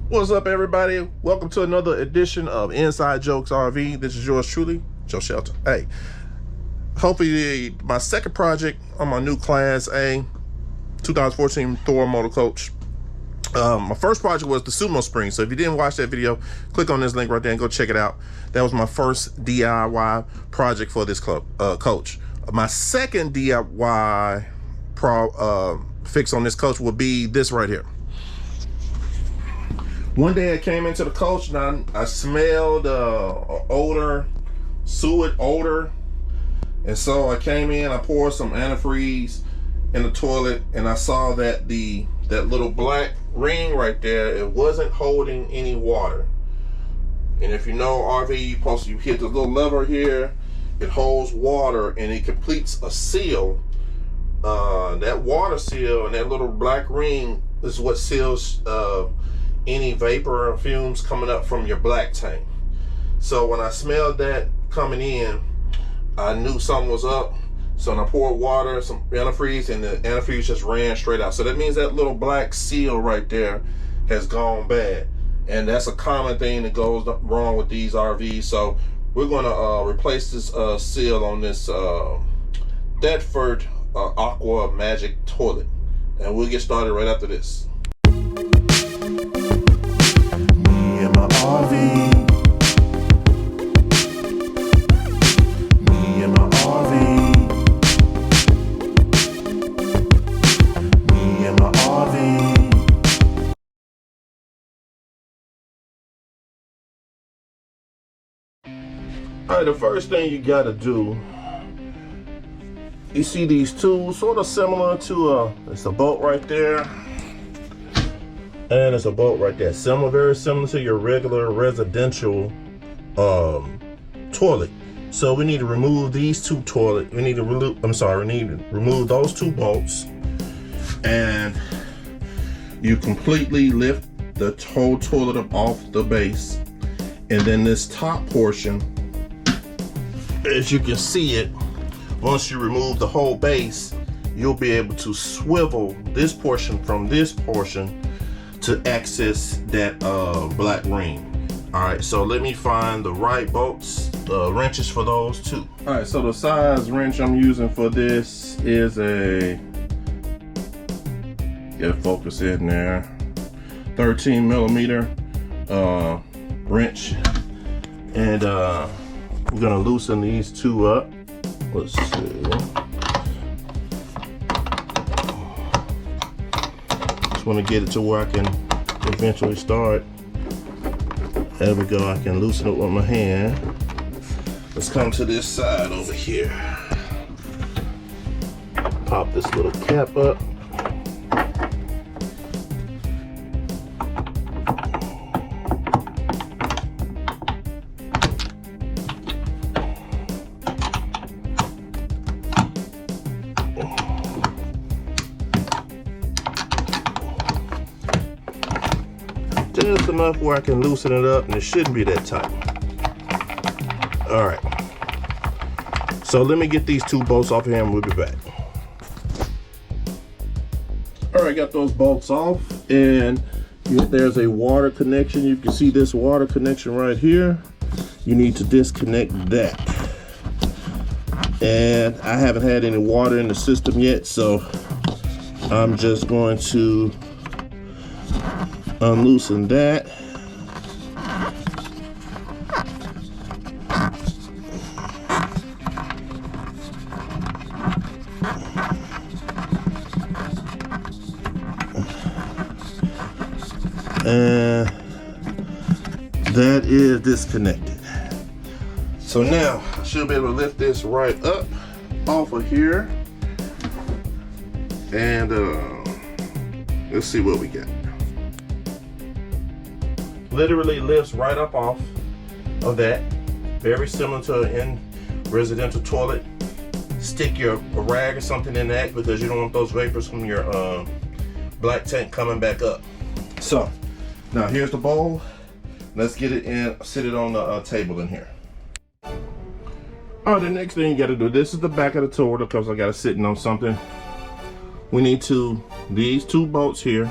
What's up, everybody? Welcome to another edition of Inside Jokes RV. This is yours truly, Joe Shelton. Hey, hopefully my second project on my new Class A 2014 Thor motor coach. My first project was the Sumo Spring. So if you didn't watch that video, click on this link right there and go check it out. That was my first DIY project for this coach. My second DIY fix on this coach will be this right here. One day I came into the coach and I smelled suet odor, and so I came in, I poured some antifreeze in the toilet, and I saw that that little black ring right there, it wasn't holding any water. And if you know RV, you hit the little lever here, it holds water and it completes a seal. That water seal and that little black ring is what seals any vapor or fumes coming up from your black tank. So when I smelled that coming in, I knew something was up. So when I poured water, some antifreeze, and the antifreeze just ran straight out. So that means that little black seal right there has gone bad. And that's a common thing that goes wrong with these RVs. So we're gonna replace this seal on this Thetford Aqua Magic toilet. And we'll get started right after this. RV. Me and my RV. Me and my RV. Alright, the first thing you gotta do, you see these tools sort of similar to it's a bolt right there. And it's a bolt right there, very similar to your regular residential toilet. So we need to remove these two we need to remove those two bolts, and you completely lift the whole toilet up off the base. And then this top portion, as you can see it, once you remove the whole base, you'll be able to swivel this portion from this portion to access that black ring. All right, so let me find the right bolts, wrenches for those two. All right, so the size wrench I'm using for this is get focus in there, 13 millimeter wrench. And we're gonna loosen these two up. Let's see. Want to get it to where I can eventually start. There we go. I can loosen it with my hand. Let's come to this side over here. Pop this little cap up. Just enough where I can loosen it up, and it shouldn't be that tight. All right, so let me get these two bolts off here and we'll be back. All right, got those bolts off, and there's a water connection. You can see this water connection right here. You need to disconnect that. And I haven't had any water in the system yet, so I'm just going to unloosen that. And that is disconnected. So now I should be able to lift this right up off of here, and let's see what we got. Literally lifts right up off of that. Very similar to an residential toilet. Stick a rag or something in that, because you don't want those vapors from your black tank coming back up. So now here's the bowl. Let's get it in, sit it on the table in here. All right, the next thing you gotta do, this is the back of the toilet because I got it sitting on something. We need these two bolts here,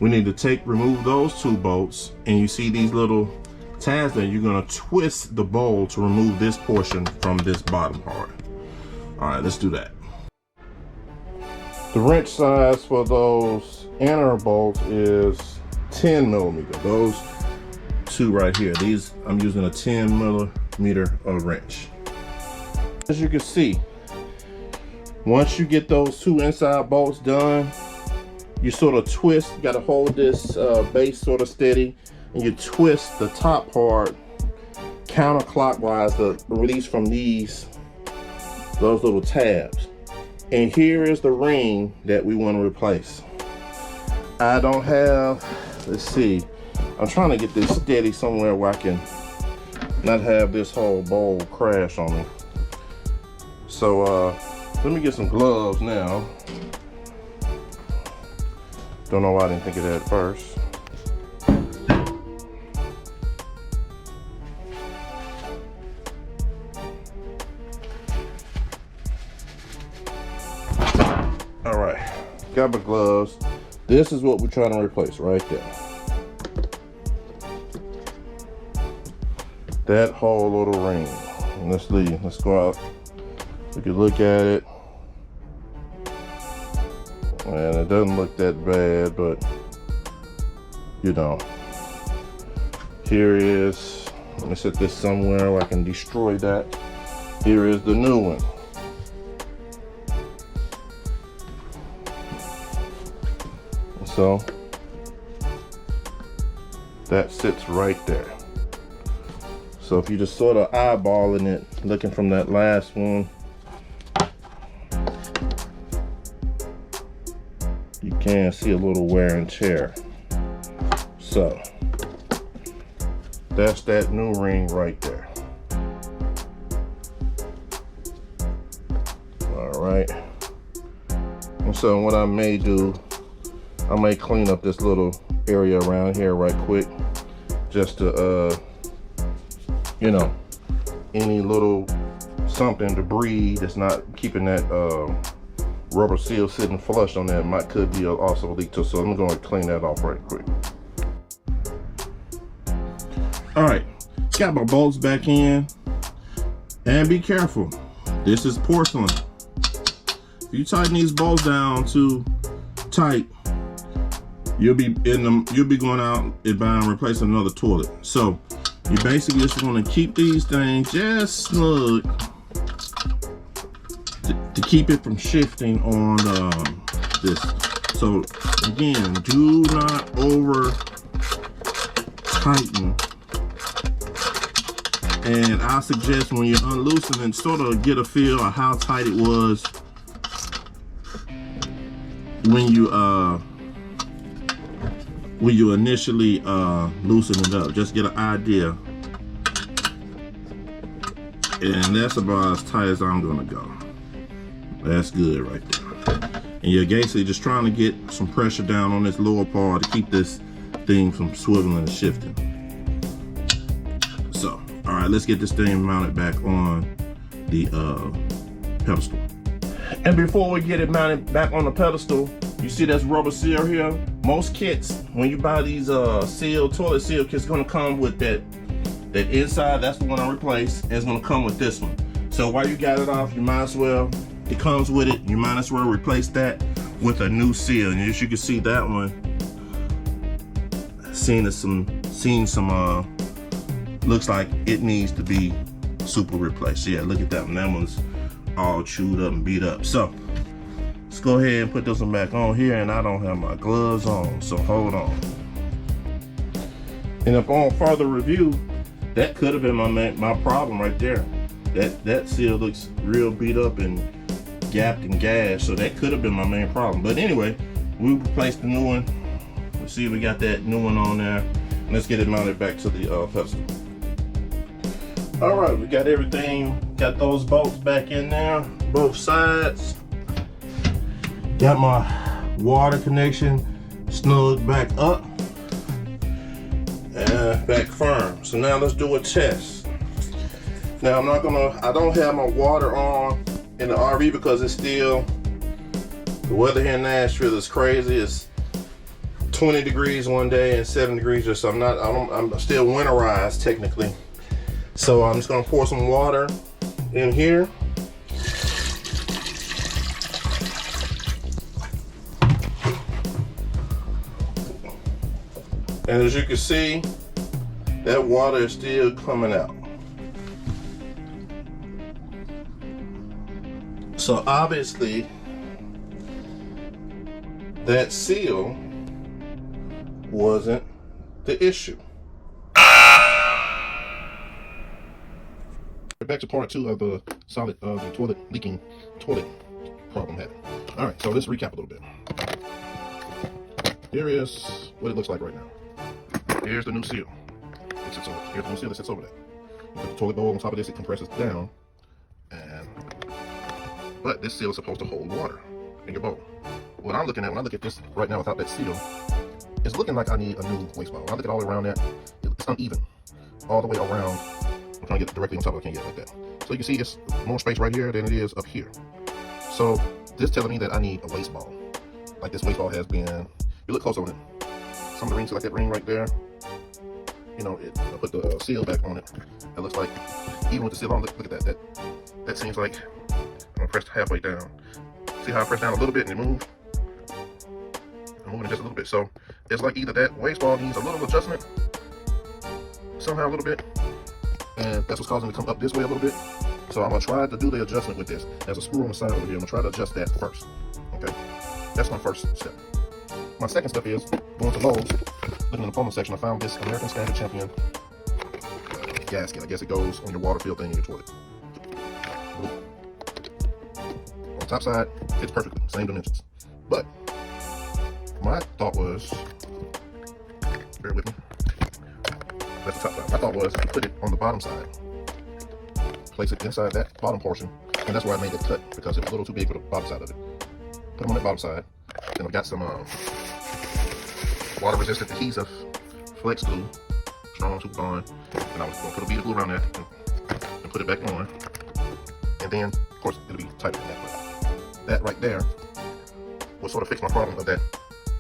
we need to remove those 2 bolts, and you see these little tabs there. You're gonna twist the bowl to remove this portion from this bottom part. All right, let's do that. The wrench size for those inner bolts is 10 millimeter. Those 2 right here. These, I'm using a 10 millimeter wrench. As you can see, once you get those 2 inside bolts done, you sort of twist. You got to hold this base sort of steady, and you twist the top part counterclockwise to release from those little tabs. And here is the ring that we want to replace. I don't have, let's see, I'm trying to get this steady somewhere where I can not have this whole bowl crash on me. So let me get some gloves now. Don't know why I didn't think of that at first. All right, got my gloves. This is what we're trying to replace right there. That whole little ring. And let's leave. Let's go out. We can look at it. And it doesn't look that bad, but you know. Here is, let me set this somewhere where I can destroy that. Here is the new one. So that sits right there. So if you just sort of eyeballing it, looking from that last one, you can see a little wear and tear. So that's that new ring right there. All right. And so what I may do, I may clean up this little area around here right quick, just to, you know, any little something, debris that's not keeping that rubber seal sitting flush on there could be also a leak too. So I'm going to clean that off right quick. All right, got my bolts back in, and be careful. This is porcelain. If you tighten these bolts down too tight, you'll be going out and buying and replacing another toilet. So you basically just want to keep these things just snug to keep it from shifting on this. So again, do not over tighten. And I suggest when you're unloosening, sort of get a feel of how tight it was when you initially loosen it up. Just get an idea. And that's about as tight as I'm gonna go. That's good right there. And you're basically just trying to get some pressure down on this lower part to keep this thing from swiveling and shifting. So, all right, let's get this thing mounted back on the pedestal. And before we get it mounted back on the pedestal, you see this rubber seal here? Most kits, when you buy these toilet seal kits, gonna come with that inside. That's the one I replaced. And it's gonna come with this one. So while you got it off, you might as well, it comes with it, you might as well replace that with a new seal. And as you can see, that one, seen some looks like it needs to be super replaced. So yeah, look at that one. That one's all chewed up and beat up. So let's go ahead and put this one back on here, and I don't have my gloves on, so hold on. And upon further review, that could have been my problem right there. That seal looks real beat up and gapped and gashed, so that could have been my main problem. But anyway, we replaced the new one. Let's see if we got that new one on there. Let's get it mounted back to the pedestal. All right, we got everything, got those bolts back in there, both sides. Got my water connection snug back up and back firm. So now let's do a test. Now I don't have my water on in the RV because it's still, the weather here in Nashville is crazy. It's 20 degrees one day and 7 degrees or so. I'm still winterized technically. So I'm just gonna pour some water in here. And as you can see, that water is still coming out. So obviously, that seal wasn't the issue. Back to part 2 of the the toilet leaking toilet problem had. All right, so let's recap a little bit. Here is what it looks like right now. Here's the new seal. It sits over. Here's the new seal that sits over there. You put the toilet bowl on top of this, it compresses down, but this seal is supposed to hold water in your bowl. What I'm looking at when I look at this right now without that seal, it's looking like I need a new waste bottle. When I look at all around that, it's uneven. All the way around. I'm trying to get directly on top of it, I can't get it like that. So you can see it's more space right here than it is up here. So this is telling me that I need a waste ball. Like this waste ball has been, you look close on it. Some of the rings, like that ring right there, you know, I put the seal back on it. It looks like, even with the seal on, look at that. That seems like, I'm gonna press halfway down. See how I press down a little bit and it moved? I'm moving it just a little bit. So it's like either that waste ball needs a little adjustment, somehow a little bit, and that's what's causing it to come up this way a little bit. So I'm gonna try to do the adjustment with this. There's a screw on the side over here. I'm gonna try to adjust that first. Okay, that's my first step. My second step is going to Lowe's, looking in the promo section. I found this American Standard Champion gasket. I guess it goes on your water fill thing in your toilet. On the top side, fits perfectly, same dimensions. But my thought was, bear with me. That's the top side. My thought was to put it on the bottom side, place it inside that bottom portion, and that's where I made it cut because it was a little too big for the bottom side of it. Put them on that bottom side, and I've got some water-resistant adhesive, flex glue, strong super bond, and I was going to put a bead of glue around that and put it back on, and then, of course, it'll be tighter than that. But that right there will sort of fix my problem of that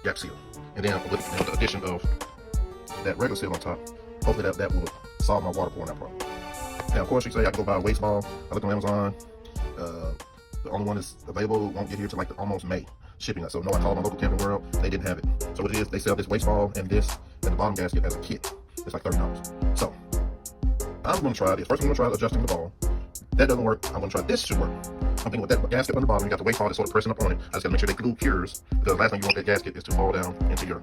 gap seal, and then with the addition of that regular seal on top, hopefully that will solve my water pouring out problem. Now, of course, you say I can go buy a waste ball. I look on Amazon. The only one that's available won't get here till like almost May shipping. So no, I called my local Camping World. They didn't have it. So what it is, they sell this waste ball and this and the bottom gasket as a kit. It's like $30. So I'm going to try this. First, I'm going to try adjusting the ball. That doesn't work. I'm going to try this should work. I'm thinking with that gasket on the bottom, you got the waste ball that's sort of pressing up on it. I just got to make sure that glue cures, because the last thing you want that gasket is to fall down into your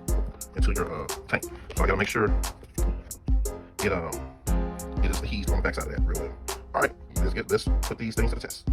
tank. So I got to make sure it is adhesed on the backside of that real well. All right, let's put these things to the test.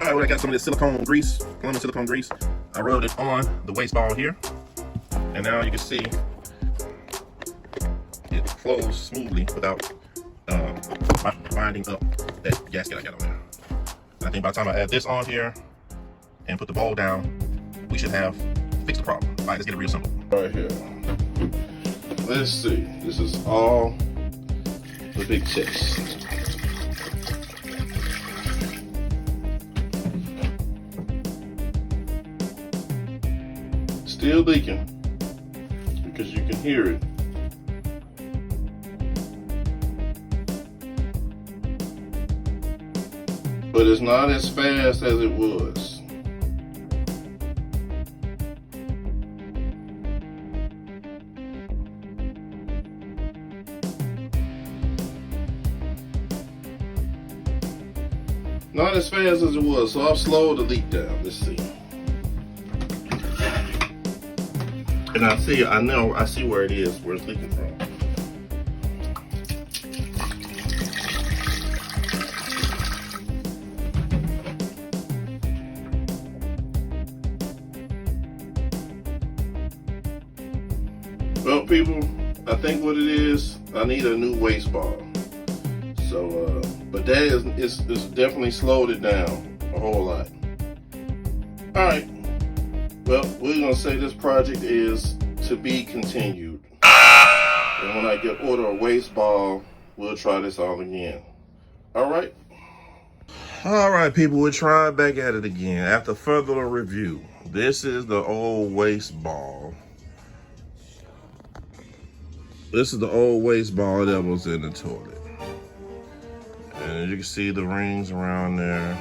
Alright, I got some of this silicone grease, plumbing silicone grease. I rubbed it on the waste ball here, and now you can see it flows smoothly without binding up that gasket I got on there. And I think by the time I add this on here and put the bowl down, we should have fixed the problem. Alright, let's get it real simple. Right here. Let's see. This is all the big test. Still leaking because you can hear it. But it's not as fast as it was. Not as fast as it was, so I've slowed the leak down. Let's see. And I see where it is, where it's leaking from. Well, people, I think what it is, I need a new waste ball. So, but that is definitely slowed it down a whole lot. All right. Well, we're gonna say this project is to be continued. And when I order a waste ball, we'll try this all again. All right. All right, people, we're trying back at it again. After further review, this is the old waste ball. This is the old waste ball that was in the toilet. And as you can see the rings around there.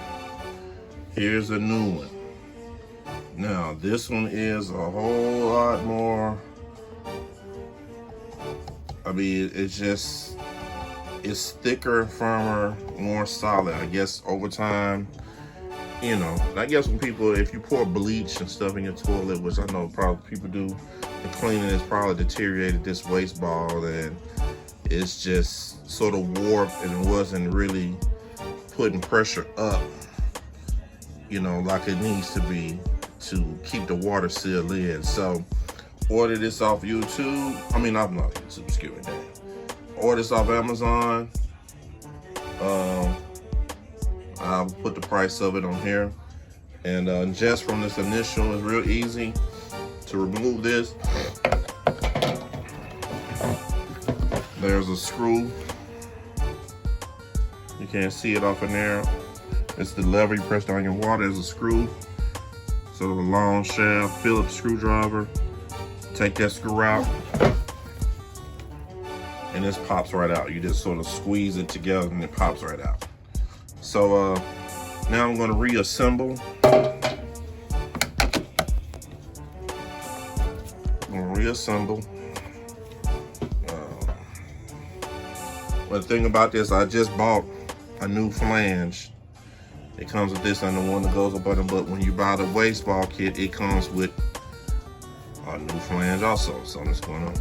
Here's a new one. Now, this one is a whole lot more, I mean, it's thicker, firmer, more solid. I guess over time, you know, I guess when people, if you pour bleach and stuff in your toilet, which I know probably people do, the cleaning has probably deteriorated this waste ball, and it's just sort of warped and wasn't really putting pressure up, you know, like it needs to be to keep the water sealed in. So order this off YouTube. I mean, I'm not YouTube, excuse me. Order this off Amazon. I'll put the price of it on here. And just from this initial, it's real easy to remove this. There's a screw. You can't see it off in there. It's the lever, you press down your water. There's a screw. So the long shaft, Phillips screwdriver. Take that screw out. And this pops right out. You just sort of squeeze it together and it pops right out. So now I'm gonna reassemble. But the thing about this, I just bought a new flange. It comes with this and the one that goes up on the, but when you buy the waste ball kit, it comes with a new flange also. So I'm just gonna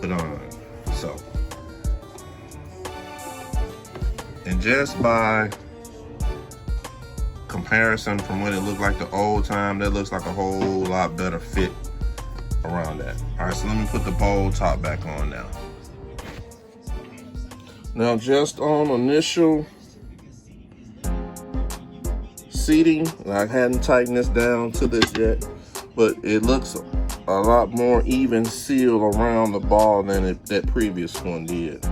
put on it. So, and just by comparison from what it looked like the old time, that looks like a whole lot better fit around that. All right, so let me put the bowl top back on now. Now, just on initial seating, I hadn't tightened this down to this yet, but it looks a lot more even seal around the ball than that previous one did.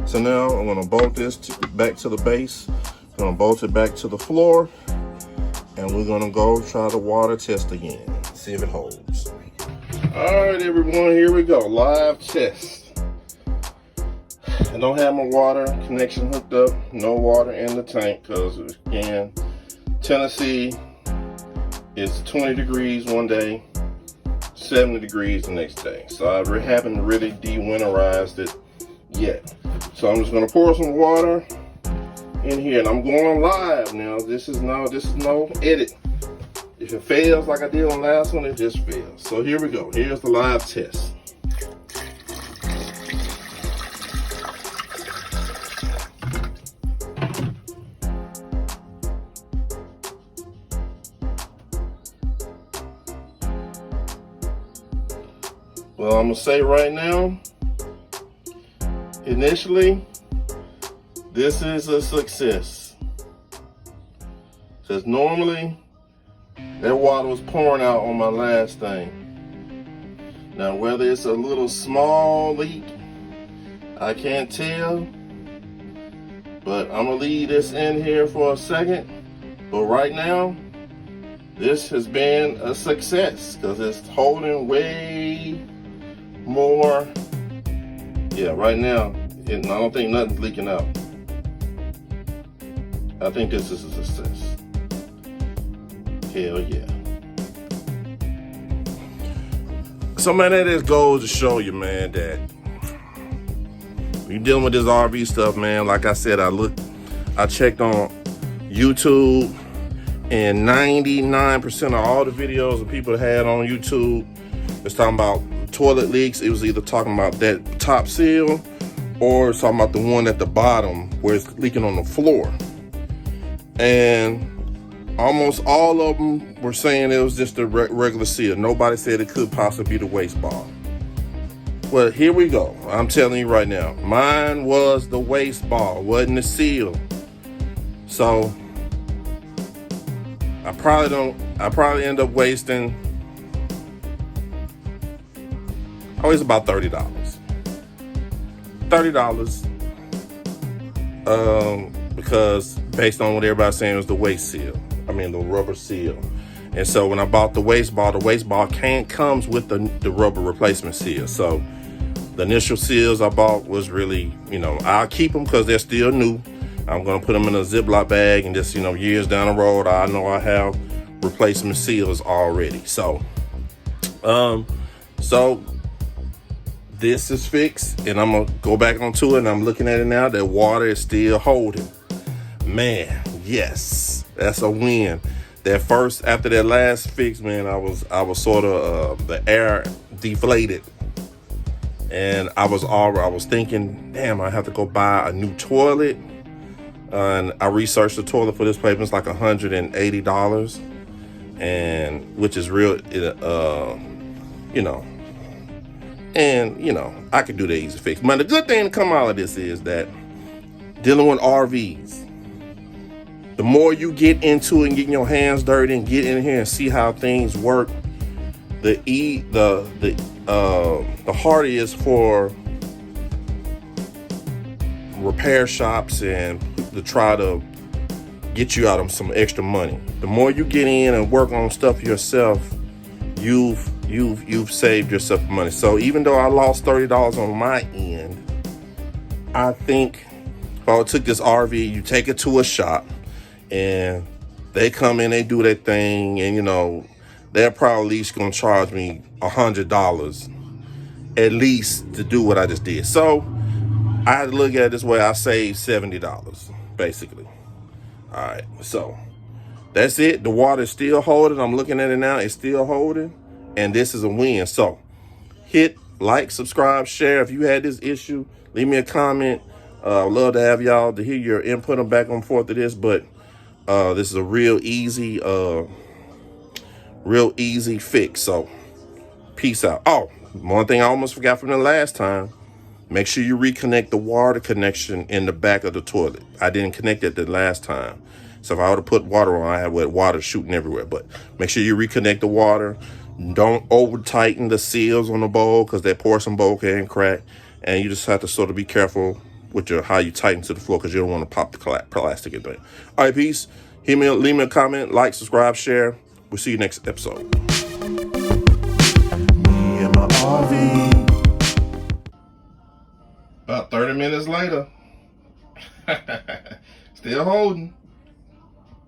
So now I'm gonna bolt this back to the base. I'm gonna bolt it back to the floor, and we're gonna go try the water test again. See if it holds. All right, everyone, here we go, live test. I don't have my water connection hooked up, no water in the tank, because again, Tennessee, it's 20 degrees one day, 70 degrees the next day. So I haven't really de-winterized it yet. So I'm just gonna pour some water in here, and I'm going live now. This is no edit. If it fails like I did on the last one, it just fails. So here we go. Here's the live test. Well, I'm gonna say right now, initially, this is a success. Because normally, that water was pouring out on my last thing. Now, whether it's a little small leak, I can't tell. But I'm gonna leave this in here for a second. But right now, this has been a success because it's holding way more. Yeah, right now, I don't think nothing's leaking out. I think this is a success. Hell yeah. So man, that just goes to show you, man, that when you're dealing with this RV stuff, man, like I said, I checked on YouTube, and 99% of all the videos that people had on YouTube was talking about toilet leaks. It was either talking about that top seal or it's talking about the one at the bottom where it's leaking on the floor. And almost all of them were saying it was just a regular seal. Nobody said it could possibly be the waste ball. Well, here we go. I'm telling you right now, mine was the waste ball, wasn't the seal. So I probably end up wasting, I waste about $30. Because based on what everybody's saying was the waste seal. I mean the rubber seal. And so when I bought the waste ball comes with the rubber replacement seal. So the initial seals I bought was really, I'll keep them because they're still new. I'm going to put them in a Ziploc bag, and just, years down the road, I know I have replacement seals already. So this is fixed, and I'm going to go back onto it, and I'm looking at it now. That water is still holding. Man, yes, that's a win. After that last fix, man, I was sort of the air deflated, and I was thinking, damn, I have to go buy a new toilet. And I researched the toilet for this place. It's like $180, and which is real, I could do the easy fix. But the good thing to come out of this is that dealing with RVs, the more you get into it and getting your hands dirty and get in here and see how things work, the harder it is for repair shops and to try to get you out of some extra money. The more you get in and work on stuff yourself, you've saved yourself money. So even though I lost $30 on my end, I think if I took this RV, you take it to a shop, and they come in, they do their thing, and they're probably at least gonna charge me $100 at least to do what I just did. So I had to look at it this way. I saved $70 basically. All right, so that's it. The water is still holding. I'm looking at it now. It's still holding, and this is a win. So hit like, subscribe, share. If you had this issue, leave me a comment. I'd love to have y'all to hear your input and back and forth to this, but this is a real easy fix. So peace out. Oh, one thing I almost forgot from the last time. Make sure you reconnect the water connection in the back of the toilet. I didn't connect it the last time. So if I would have put water on, I had water shooting everywhere. But make sure you reconnect the water. Don't over tighten the seals on the bowl, because that porcelain bowl can crack. And you just have to sort of be careful with how you tighten to the floor, because you don't want to pop the plastic in there. All right, peace. Leave me a comment, like, subscribe, share. We'll see you next episode. Me and my RV. About 30 minutes later, still holding.